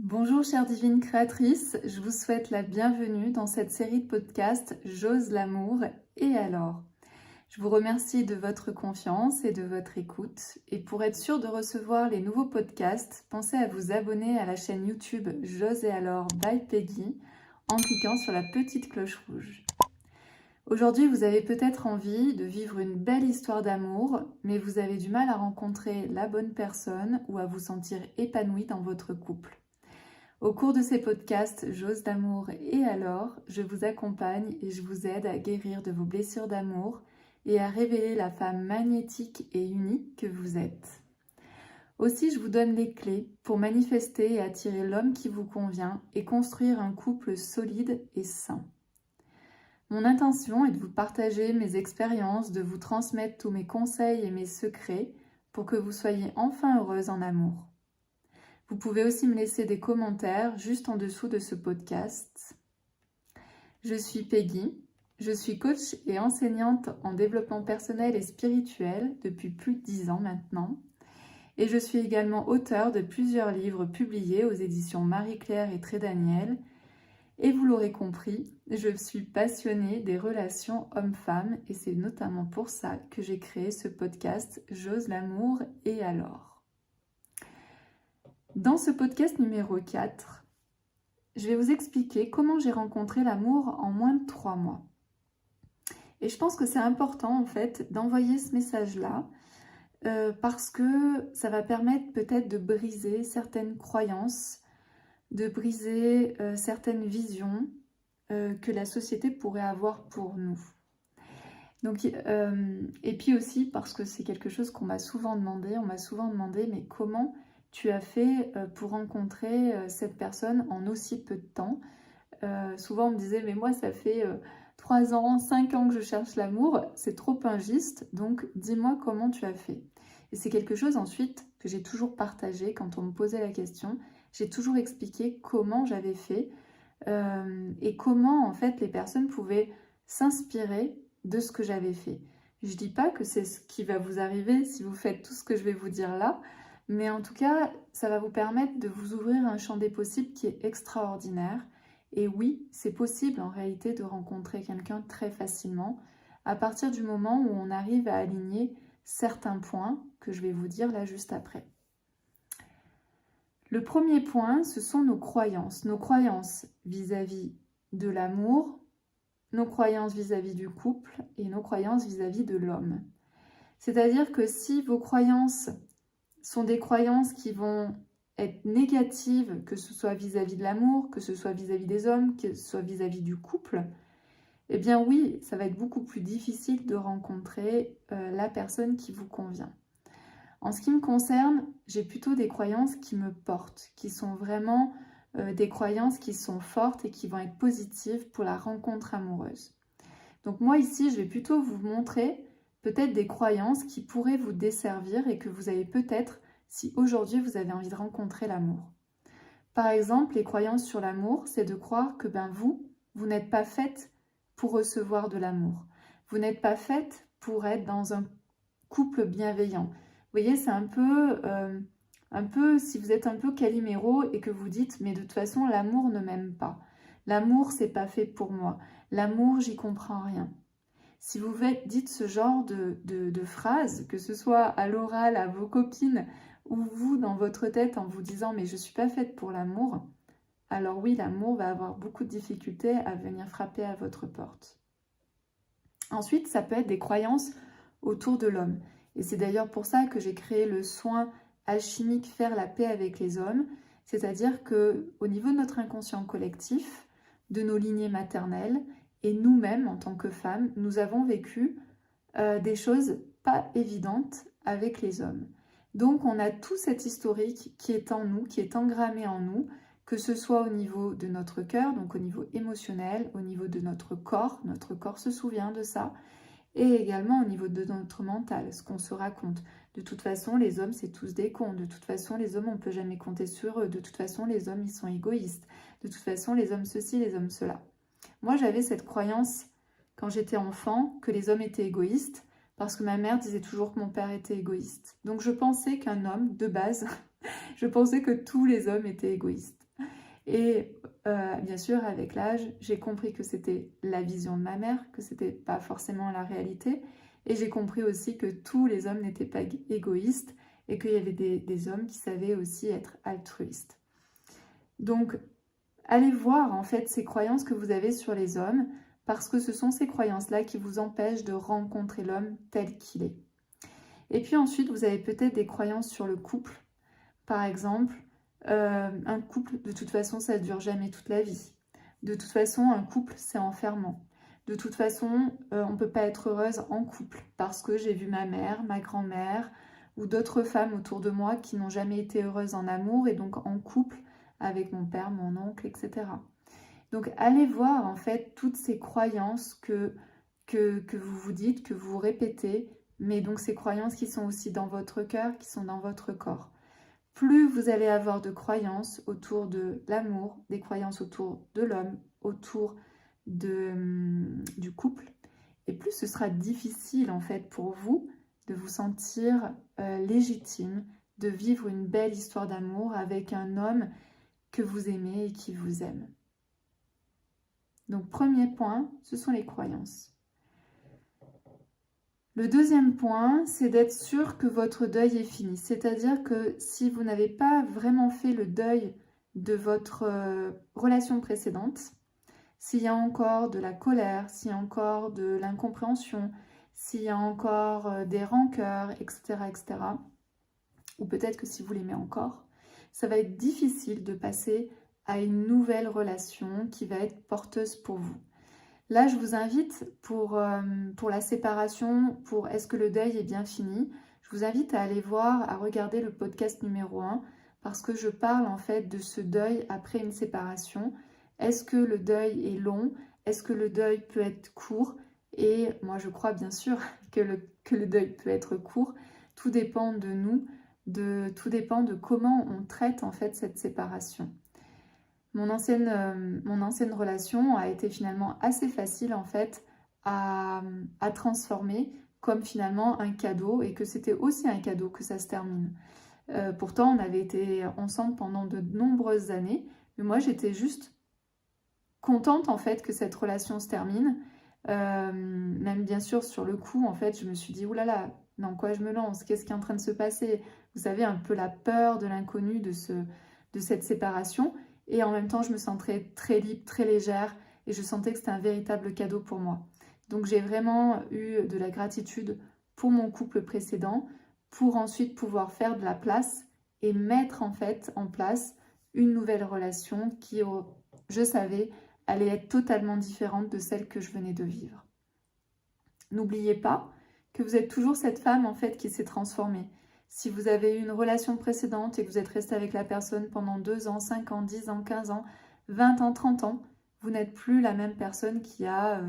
Bonjour chère divine créatrice, je vous souhaite la bienvenue dans cette série de podcasts J'ose l'amour et alors. Je vous remercie de votre confiance et de votre écoute et pour être sûr de recevoir les nouveaux podcasts, pensez à vous abonner à la chaîne YouTube J'ose et alors by Peggy en cliquant sur la petite cloche rouge. Aujourd'hui, vous avez peut-être envie de vivre une belle histoire d'amour, mais vous avez du mal à rencontrer la bonne personne ou à vous sentir épanoui dans votre couple. Au cours de ces podcasts J'ose d'amour et alors, je vous accompagne et je vous aide à guérir de vos blessures d'amour et à révéler la femme magnétique et unique que vous êtes. Aussi, je vous donne les clés pour manifester et attirer l'homme qui vous convient et construire un couple solide et sain. Mon intention est de vous partager mes expériences, de vous transmettre tous mes conseils et mes secrets pour que vous soyez enfin heureuse en amour. Vous pouvez aussi me laisser des commentaires juste en dessous de ce podcast. Je suis Peggy, je suis coach et enseignante en développement personnel et spirituel depuis plus de 10 ans maintenant. Et je suis également auteure de plusieurs livres publiés aux éditions Marie-Claire et Trédaniel. Et vous l'aurez compris, je suis passionnée des relations hommes-femmes et c'est notamment pour ça que j'ai créé ce podcast J'ose l'amour et alors. Dans ce podcast numéro 4, je vais vous expliquer comment j'ai rencontré l'amour en moins de 3 mois. Et je pense que c'est important en fait d'envoyer ce message-là parce que ça va permettre peut-être de briser certaines croyances, de briser certaines visions que la société pourrait avoir pour nous. Donc, et puis aussi parce que c'est quelque chose qu'on m'a souvent demandé, mais comment tu as fait pour rencontrer cette personne en aussi peu de temps. Souvent on me disait mais moi ça fait 3 ans, 5 ans que je cherche l'amour, c'est trop injuste, donc dis-moi comment tu as fait. Et c'est quelque chose ensuite que j'ai toujours partagé quand on me posait la question, j'ai toujours expliqué comment j'avais fait et comment en fait les personnes pouvaient s'inspirer de ce que j'avais fait. Je dis pas que c'est ce qui va vous arriver si vous faites tout ce que je vais vous dire là, mais en tout cas, ça va vous permettre de vous ouvrir un champ des possibles qui est extraordinaire. Et oui, c'est possible en réalité de rencontrer quelqu'un très facilement à partir du moment où on arrive à aligner certains points que je vais vous dire là juste après. Le premier point, ce sont nos croyances vis-à-vis de l'amour, nos croyances vis-à-vis du couple et nos croyances vis-à-vis de l'homme. C'est-à-dire que si vos croyances sont des croyances qui vont être négatives, que ce soit vis-à-vis de l'amour, que ce soit vis-à-vis des hommes, que ce soit vis-à-vis du couple, eh bien oui, ça va être beaucoup plus difficile de rencontrer la personne qui vous convient. En ce qui me concerne, j'ai plutôt des croyances qui me portent, qui sont vraiment des croyances qui sont fortes et qui vont être positives pour la rencontre amoureuse. Donc moi ici, je vais plutôt vous montrer peut-être des croyances qui pourraient vous desservir et que vous avez peut-être si aujourd'hui vous avez envie de rencontrer l'amour. Par exemple, les croyances sur l'amour, c'est de croire que vous n'êtes pas faite pour recevoir de l'amour. Vous n'êtes pas faite pour être dans un couple bienveillant. Vous voyez, c'est un peu si vous êtes un peu Calimero et que vous dites mais de toute façon l'amour ne m'aime pas. L'amour c'est pas fait pour moi. L'amour j'y comprends rien. Si vous dites ce genre de phrases, que ce soit à l'oral, à vos copines ou vous dans votre tête en vous disant mais je suis pas faite pour l'amour, alors oui l'amour va avoir beaucoup de difficultés à venir frapper à votre porte. Ensuite ça peut être des croyances autour de l'homme. Et c'est d'ailleurs pour ça que j'ai créé le soin alchimique Faire la paix avec les hommes, c'est-à-dire qu'au niveau de notre inconscient collectif, de nos lignées maternelles, et nous-mêmes en tant que femmes, nous avons vécu des choses pas évidentes avec les hommes. Donc on a tout cet historique qui est en nous, qui est engrammé en nous, que ce soit au niveau de notre cœur, donc au niveau émotionnel, au niveau de notre corps se souvient de ça, et également au niveau de notre mental, ce qu'on se raconte. De toute façon, les hommes, c'est tous des cons. De toute façon, les hommes, on ne peut jamais compter sur eux. De toute façon, les hommes, ils sont égoïstes. De toute façon, les hommes ceci, les hommes cela. Moi, j'avais cette croyance, quand j'étais enfant, que les hommes étaient égoïstes, parce que ma mère disait toujours que mon père était égoïste. Donc, je pensais qu'un homme, de base, je pensais que tous les hommes étaient égoïstes. Et bien sûr, avec l'âge, j'ai compris que c'était la vision de ma mère, que c'était pas forcément la réalité. Et j'ai compris aussi que tous les hommes n'étaient pas égoïstes et qu'il y avait des hommes qui savaient aussi être altruistes. Donc, allez voir en fait ces croyances que vous avez sur les hommes, parce que ce sont ces croyances-là qui vous empêchent de rencontrer l'homme tel qu'il est. Et puis ensuite, vous avez peut-être des croyances sur le couple. Par exemple, un couple, de toute façon, ça ne dure jamais toute la vie. De toute façon, un couple, c'est enfermant. De toute façon, on ne peut pas être heureuse en couple parce que j'ai vu ma mère, ma grand-mère ou d'autres femmes autour de moi qui n'ont jamais été heureuses en amour et donc en couple avec mon père, mon oncle, etc. Donc, allez voir en fait toutes ces croyances que vous vous dites, que vous répétez, mais donc ces croyances qui sont aussi dans votre cœur, qui sont dans votre corps. Plus vous allez avoir de croyances autour de l'amour, des croyances autour de l'homme, autour du couple, et plus ce sera difficile en fait pour vous de vous sentir légitime, de vivre une belle histoire d'amour avec un homme que vous aimez et qui vous aime. Donc premier point, ce sont les croyances. Le deuxième point, c'est d'être sûr que votre deuil est fini. C'est-à-dire que si vous n'avez pas vraiment fait le deuil de votre relation précédente, s'il y a encore de la colère, s'il y a encore de l'incompréhension, s'il y a encore des rancœurs, etc., etc., ou peut-être que si vous l'aimez encore, ça va être difficile de passer à une nouvelle relation qui va être porteuse pour vous. Là, je vous invite pour la séparation, pour est-ce que le deuil est bien fini, je vous invite à aller voir, à regarder le podcast numéro 1 parce que je parle en fait de ce deuil après une séparation. Est-ce que le deuil est long? Est-ce que le deuil peut être court? Et moi, je crois bien sûr que le deuil peut être court. Tout dépend de nous, tout dépend de comment on traite en fait cette séparation. Mon ancienne relation a été finalement assez facile en fait à transformer comme finalement un cadeau et que c'était aussi un cadeau que ça se termine. Pourtant, on avait été ensemble pendant de nombreuses années, mais moi j'étais juste contente en fait que cette relation se termine. Même bien sûr sur le coup, en fait, je me suis dit oulala, dans quoi je me lance? Qu'est-ce qui est en train de se passer? Vous savez, un peu la peur de l'inconnu de cette séparation. Et en même temps, je me sentais très libre, très légère et je sentais que c'était un véritable cadeau pour moi. Donc j'ai vraiment eu de la gratitude pour mon couple précédent pour ensuite pouvoir faire de la place et mettre en fait en place une nouvelle relation qui, je savais, allait être totalement différente de celle que je venais de vivre. N'oubliez pas que vous êtes toujours cette femme en fait qui s'est transformée. Si vous avez eu une relation précédente et que vous êtes resté avec la personne pendant 2 ans, 5 ans, 10 ans, 15 ans, 20 ans, 30 ans, vous n'êtes plus la même personne qui a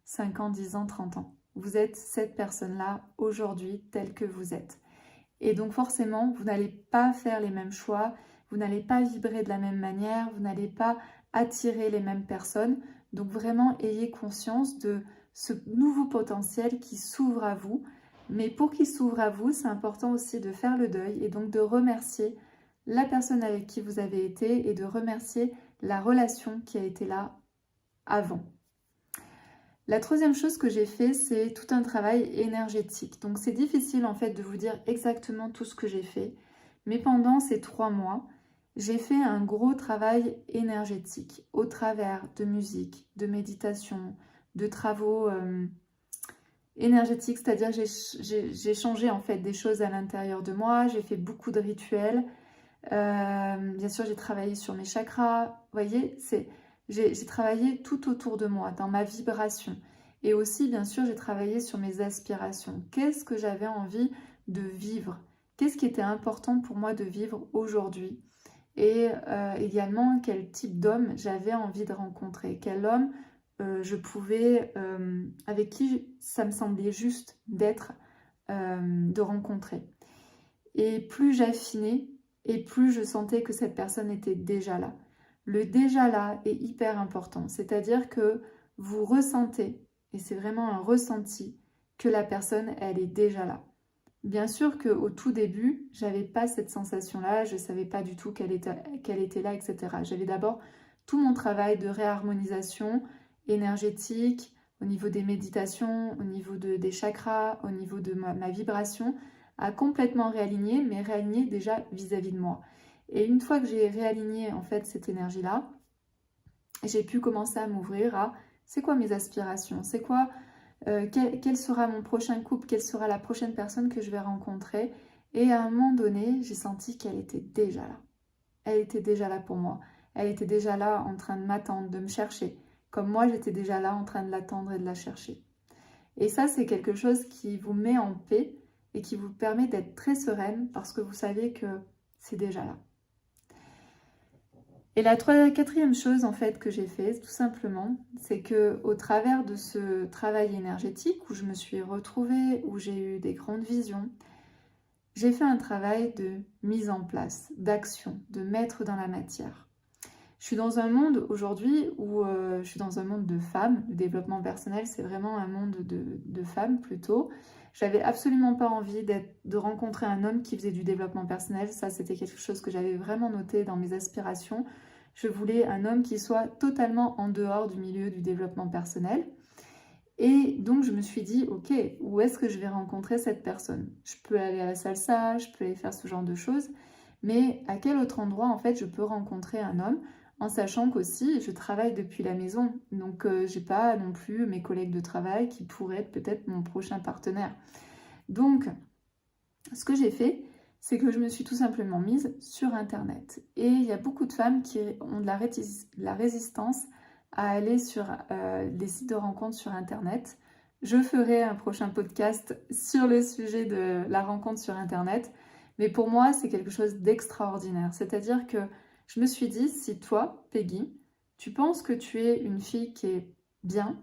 5 ans, 10 ans, 30 ans. Vous êtes cette personne-là aujourd'hui telle que vous êtes. Et donc forcément, vous n'allez pas faire les mêmes choix, vous n'allez pas vibrer de la même manière, vous n'allez pas attirer les mêmes personnes. Donc vraiment, ayez conscience de ce nouveau potentiel qui s'ouvre à vous. Mais pour qu'il s'ouvre à vous, c'est important aussi de faire le deuil et donc de remercier la personne avec qui vous avez été et de remercier la relation qui a été là avant. La troisième chose que j'ai fait, c'est tout un travail énergétique. Donc c'est difficile en fait de vous dire exactement tout ce que j'ai fait. Mais pendant ces 3 mois, j'ai fait un gros travail énergétique au travers de musique, de méditation, de travaux énergétiques. C'est-à-dire j'ai changé en fait des choses à l'intérieur de moi. J'ai fait beaucoup de rituels. Bien sûr, j'ai travaillé sur mes chakras. Vous voyez, j'ai travaillé tout autour de moi, dans ma vibration. Et aussi, bien sûr, j'ai travaillé sur mes aspirations. Qu'est-ce que j'avais envie de vivre? Qu'est-ce qui était important pour moi de vivre aujourd'hui? Et également, quel type d'homme j'avais envie de rencontrer? Quel homme je pouvais, avec qui ça me semblait juste d'être, de rencontrer. Et plus j'affinais, et plus je sentais que cette personne était déjà là. Le déjà là est hyper important, c'est-à-dire que vous ressentez, et c'est vraiment un ressenti, que la personne, elle est déjà là. Bien sûr qu'au tout début, j'avais pas cette sensation-là, je savais pas du tout qu'elle était là, etc. J'avais d'abord tout mon travail de réharmonisation énergétique, au niveau des méditations, au niveau des chakras, au niveau de ma vibration, à complètement réaligner, mais réaligner déjà vis-à-vis de moi. Et une fois que j'ai réaligné en fait cette énergie-là, j'ai pu commencer à m'ouvrir à c'est quoi mes aspirations, c'est quoi, quel sera mon prochain couple, quelle sera la prochaine personne que je vais rencontrer. Et à un moment donné, j'ai senti qu'elle était déjà là. Elle était déjà là pour moi. Elle était déjà là en train de m'attendre, de me chercher. Comme moi, j'étais déjà là en train de l'attendre et de la chercher. Et ça, c'est quelque chose qui vous met en paix et qui vous permet d'être très sereine parce que vous savez que c'est déjà là. Et la quatrième chose en fait que j'ai fait, tout simplement, c'est que au travers de ce travail énergétique où je me suis retrouvée, où j'ai eu des grandes visions, j'ai fait un travail de mise en place, d'action, de mettre dans la matière. Je suis dans un monde aujourd'hui où je suis dans un monde de femmes. Le développement personnel, c'est vraiment un monde de femmes plutôt. J'avais absolument pas envie de rencontrer un homme qui faisait du développement personnel. Ça, c'était quelque chose que j'avais vraiment noté dans mes aspirations. Je voulais un homme qui soit totalement en dehors du milieu du développement personnel. Et donc, je me suis dit, ok, où est-ce que je vais rencontrer cette personne? Je peux aller à la salsa, je peux aller faire ce genre de choses, mais à quel autre endroit, en fait, je peux rencontrer un homme en sachant qu'aussi, je travaille depuis la maison. Donc, j'ai pas non plus mes collègues de travail qui pourraient être peut-être mon prochain partenaire. Donc, ce que j'ai fait, c'est que je me suis tout simplement mise sur Internet. Et il y a beaucoup de femmes qui ont de la résistance à aller sur des sites de rencontres sur Internet. Je ferai un prochain podcast sur le sujet de la rencontre sur Internet. Mais pour moi, c'est quelque chose d'extraordinaire. C'est-à-dire que je me suis dit, si toi, Peggy, tu penses que tu es une fille qui est bien,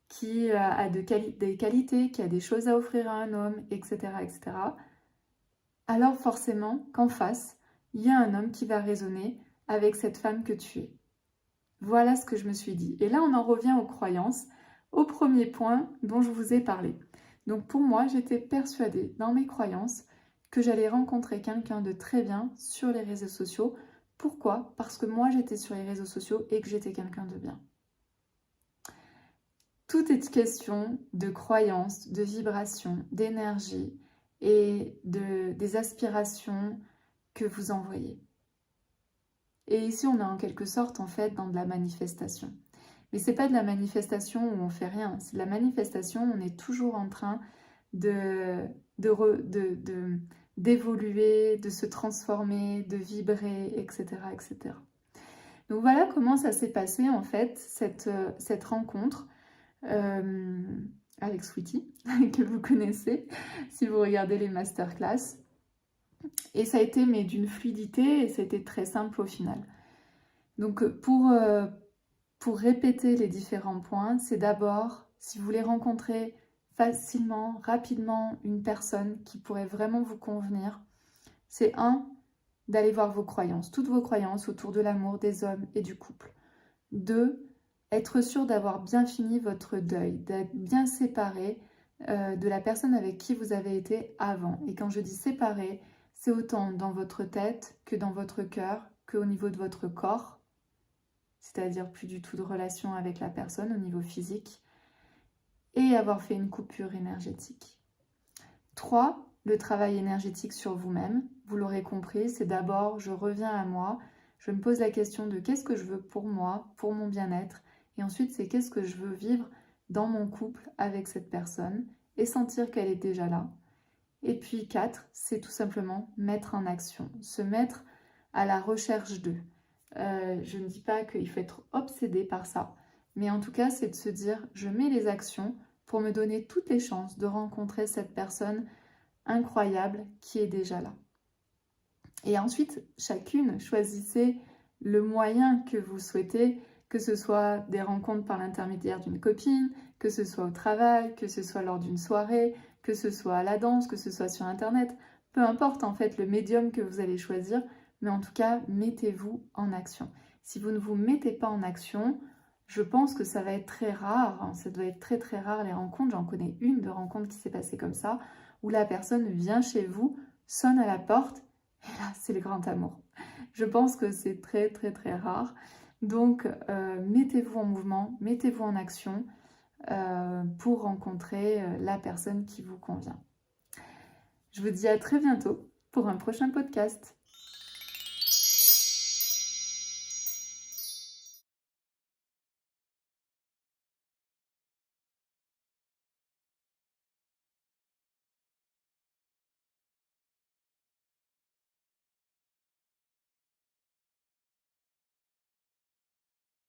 qui a des qualités, qui a des choses à offrir à un homme, etc., etc., alors forcément qu'en face, il y a un homme qui va résonner avec cette femme que tu es. Voilà ce que je me suis dit. Et là, on en revient aux croyances, au premier point dont je vous ai parlé. Donc pour moi, j'étais persuadée dans mes croyances que j'allais rencontrer quelqu'un de très bien sur les réseaux sociaux. Pourquoi? Parce que moi, j'étais sur les réseaux sociaux et que j'étais quelqu'un de bien. Tout est question de croyances, de vibrations, d'énergie et des aspirations que vous envoyez. Et ici, on est en quelque sorte, en fait, dans de la manifestation. Mais c'est pas de la manifestation où on fait rien. C'est de la manifestation où on est toujours en train d'évoluer, de se transformer, de vibrer, etc., etc. Donc voilà comment ça s'est passé, en fait, cette rencontre avec Sweetie, que vous connaissez, si vous regardez les masterclass. Et ça a été mais d'une fluidité et ça a été très simple au final. Donc pour répéter les différents points, c'est d'abord, si vous voulez rencontrer facilement, rapidement une personne qui pourrait vraiment vous convenir, c'est d'aller voir vos croyances, toutes vos croyances autour de l'amour, des hommes et du couple. 2, être sûr d'avoir bien fini votre deuil, d'être bien séparé de la personne avec qui vous avez été avant. Et quand je dis séparé, c'est autant dans votre tête que dans votre cœur, qu'au niveau de votre corps, c'est-à-dire plus du tout de relation avec la personne au niveau physique, et avoir fait une coupure énergétique. 3, le travail énergétique sur vous-même. Vous l'aurez compris, c'est d'abord, je reviens à moi, je me pose la question de qu'est-ce que je veux pour moi, pour mon bien-être, et ensuite c'est qu'est-ce que je veux vivre dans mon couple avec cette personne, et sentir qu'elle est déjà là. Et puis 4, c'est tout simplement mettre en action, se mettre à la recherche d'eux. Je ne dis pas qu'il faut être obsédé par ça, mais en tout cas, c'est de se dire, je mets les actions pour me donner toutes les chances de rencontrer cette personne incroyable qui est déjà là. Et ensuite, chacune, choisissez le moyen que vous souhaitez, que ce soit des rencontres par l'intermédiaire d'une copine, que ce soit au travail, que ce soit lors d'une soirée, que ce soit à la danse, que ce soit sur Internet. Peu importe en fait le médium que vous allez choisir, mais en tout cas, mettez-vous en action. Si vous ne vous mettez pas en action, je pense que ça va être très rare, hein. Ça doit être très très rare les rencontres. J'en connais une de rencontre qui s'est passée comme ça, où la personne vient chez vous, sonne à la porte, et là, c'est le grand amour. Je pense que c'est très, très, très rare. Donc, mettez-vous en mouvement, mettez-vous en action pour rencontrer la personne qui vous convient. Je vous dis à très bientôt pour un prochain podcast.